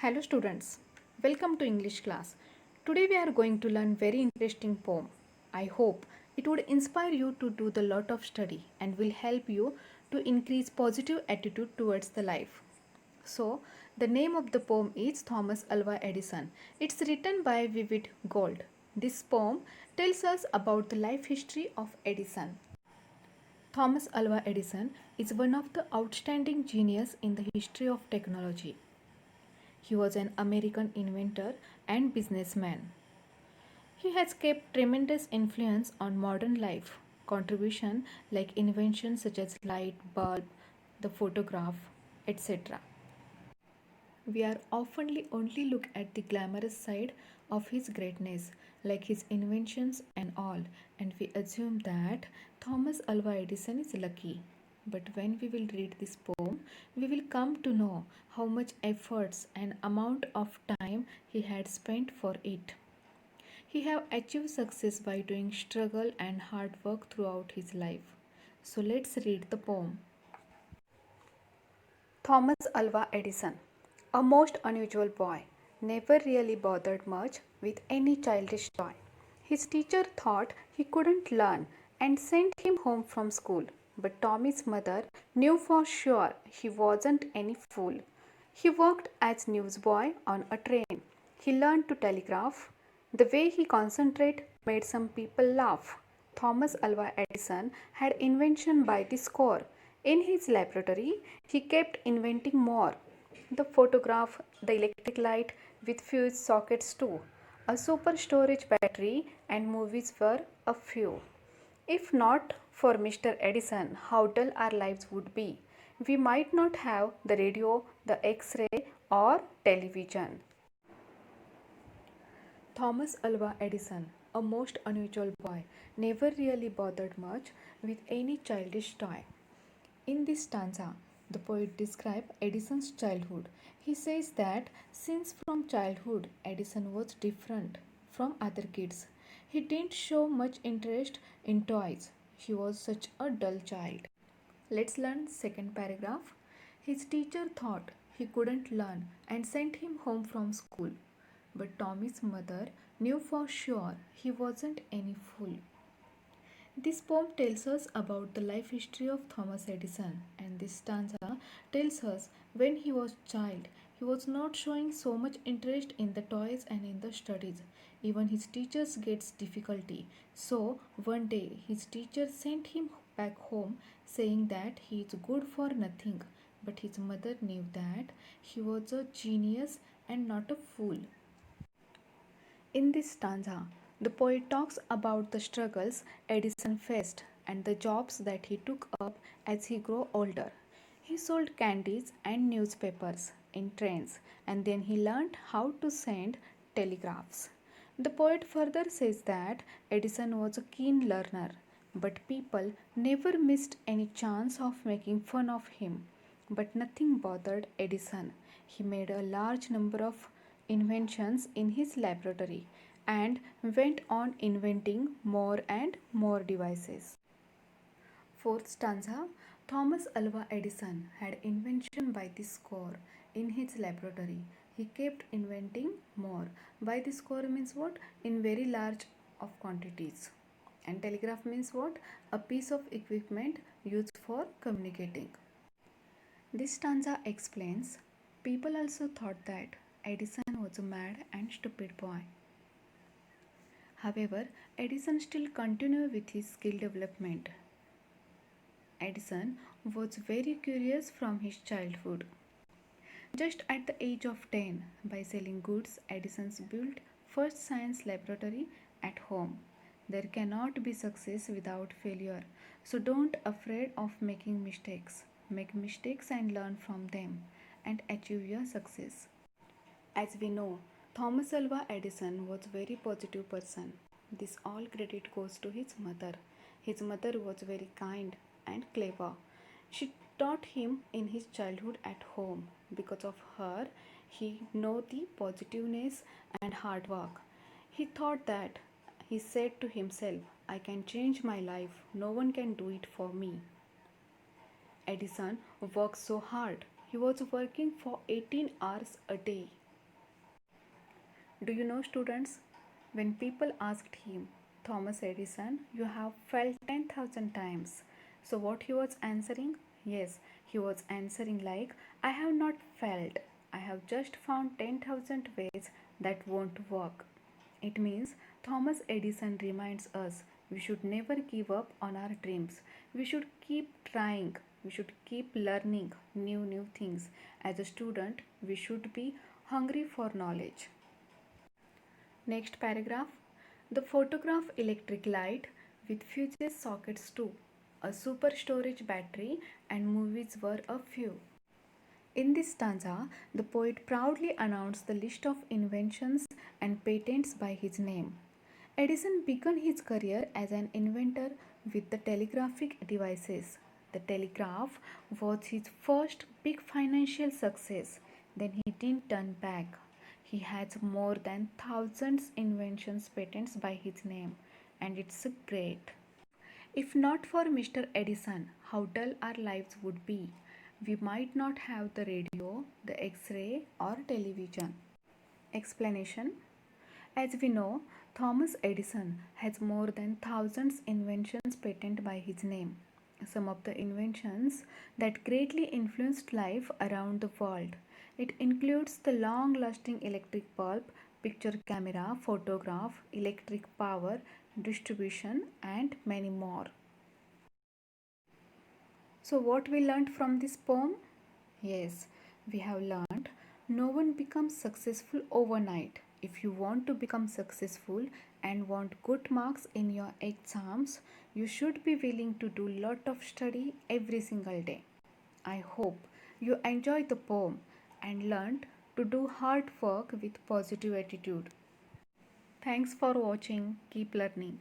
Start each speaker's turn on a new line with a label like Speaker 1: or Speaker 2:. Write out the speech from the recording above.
Speaker 1: Hello students, welcome to English class. Today we are going to learn very interesting poem. I hope it would inspire you to do the lot of study and will help you to increase positive attitude towards the life. So, the name of the poem is Thomas Alva Edison. It's written by Vivid Gold. This poem tells us about the life history of Edison. Thomas Alva Edison is one of the outstanding genius in the history of technology. He was an American inventor and businessman. He has kept tremendous influence on modern life. Contribution like inventions such as light bulb, the photograph, etc. We are oftenly only look at the glamorous side of his greatness, like his inventions and all, and we assume that Thomas Alva Edison is lucky. But when we will read this poem, we will come to know how much efforts and amount of time he had spent for it. He have achieved success by doing struggle and hard work throughout his life. So let's read the poem. Thomas Alva Edison, a most unusual boy, never really bothered much with any childish toy. His teacher thought he couldn't learn and sent him home from school. But Tommy's mother knew for sure he wasn't any fool. He worked as newsboy on a train. He learned to telegraph. The way he concentrated made some people laugh. Thomas Alva Edison had invention by the score. In his laboratory, he kept inventing more. The photograph, the electric light with fuse sockets too, a super storage battery, and movies were a few. If not for Mr. Edison, how dull our lives would be. We might not have the radio, the X ray, or television. Thomas Alva Edison, a most unusual boy, never really bothered much with any childish toy. In this stanza, the poet describes Edison's childhood. He says that since from childhood, Edison was different from other kids. He didn't show much interest in toys. He was such a dull child. Let's learn second paragraph. His teacher thought he couldn't learn and sent him home from school. But Tommy's mother knew for sure he wasn't any fool. This poem tells us about the life history of Thomas Edison, and this stanza tells us when he was child he was not showing so much interest in the toys and in the studies. Even his teachers gets difficulty. So one day his teacher sent him back home saying that he is good for nothing. But his mother knew that he was a genius and not a fool. In this stanza, the poet talks about the struggles Edison faced and the jobs that he took up as he grew older. He sold candies and newspapers in trains and then he learned how to send telegraphs. The poet further says that Edison was a keen learner, but people never missed any chance of making fun of him. But nothing bothered Edison. He made a large number of inventions in his laboratory and went on inventing more and more devices. Fourth stanza, Thomas Alva Edison had invention by the score in his laboratory. He kept inventing more. By the score means what? In very large of quantities. And telegraph means what? A piece of equipment used for communicating. This stanza explains people also thought that Edison was a mad and stupid boy. However, Edison still continued with his skill development. Edison was very curious from his childhood. Just at the age of 10, by selling goods, Edison built first science laboratory at home. There cannot be success without failure. So don't afraid of making mistakes. Make mistakes and learn from them and achieve your success. As we know, Thomas Alva Edison was very positive person. This all credit goes to his mother. His mother was very kind and clever. She taught him in his childhood at home. Because of her, he know the positiveness and hard work. He thought that he said to himself, I can change my life. No one can do it for me. Edison worked so hard. He was working for 18 hours a day. Do you know, students, when people asked him, Thomas Edison, you have felt 10,000 times. So, what he was answering? Yes, he was answering like, I have not felt. I have just found 10,000 ways that won't work. It means Thomas Edison reminds us we should never give up on our dreams. We should keep trying. We should keep learning new things. As a student, we should be hungry for knowledge. Next paragraph. The photograph electric light with fuses sockets too. A super storage battery and movies were a few. In this stanza, the poet proudly announced the list of inventions and patents by his name. Edison began his career as an inventor with the telegraphic devices. The telegraph was his first big financial success. Then he didn't turn back. He has more than thousands inventions patents by his name, and it's great. If not for Mr. Edison, how dull our lives would be. We might not have the radio, the X ray, or television. Explanation. As we know, Thomas Edison has more than thousands inventions patented by his name. Some of the inventions that greatly influenced life around the world. It includes the long-lasting electric bulb, picture camera, photograph, electric power, distribution, and many more. So, what we learned from this poem? Yes, we have learned no one becomes successful overnight. If you want to become successful and want good marks in your exams, you should be willing to do lot of study every single day. I hope you enjoyed the poem and learned to do hard work with positive attitude. Thanks for watching. Keep learning.